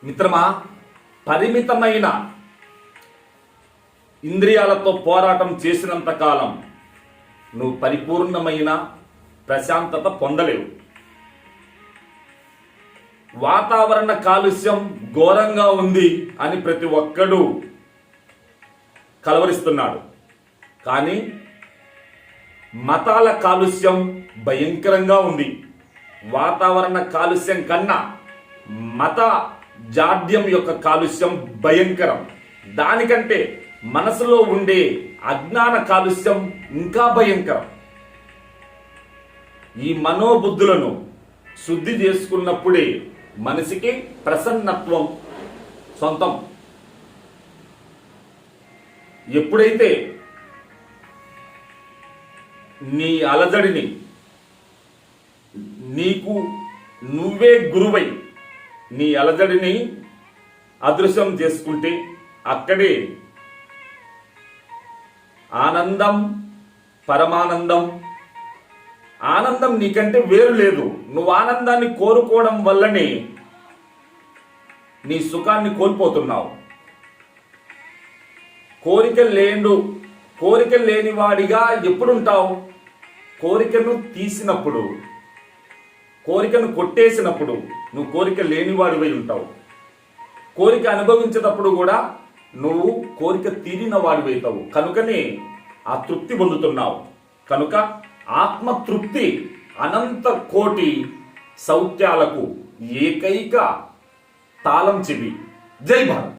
మిత్రమా, పరిమితమైన ఇంద్రియాలతో పోరాటం చేసినంత కాలం నువ్వు పరిపూర్ణమైన ప్రశాంతత పొందలేవు. వాతావరణ కాలుష్యం ఘోరంగా ఉంది అని ప్రతి ఒక్కడు కలవరిస్తున్నాడు. కానీ మతాల కాలుష్యం భయంకరంగా ఉంది. వాతావరణ కాలుష్యం కన్నా మత జాడ్యం యొక్క కాలుష్యం భయంకరం. దానికంటే మనసులో ఉండే అజ్ఞాన కాలుష్యం ఇంకా భయంకరం. ఈ మనోబుద్ధులను శుద్ధి చేసుకున్నప్పుడే మనిషికి ప్రసన్నత్వం సొంతం. ఎప్పుడైతే నీ అలజడిని నీకు నువ్వే గురువై నీ అలజడిని అదృశ్యం చేసుకుంటే అక్కడే ఆనందం, పరమానందం. ఆనందం నీకంటే వేరు లేదు. నువ్వు ఆనందాన్ని కోరుకోవడం వల్లనే నీ సుఖాన్ని కోల్పోతున్నావు. కోరిక లేని వాడిగా ఎప్పుడుంటావు? కోరికను తీసినప్పుడు, కోరికను కొట్టేసినప్పుడు నువ్వు కోరిక లేనివాడివై ఉంటావు. కోరిక అనుభవించేటప్పుడు కూడా నువ్వు కోరిక తీరిన వాడివైతావు. కనుకనే ఆ తృప్తి పొందుతున్నావు. కనుక ఆత్మతృప్తి అనంత కోటి సౌఖ్యాలకు ఏకైక తాళం చెవి. జై భారత్.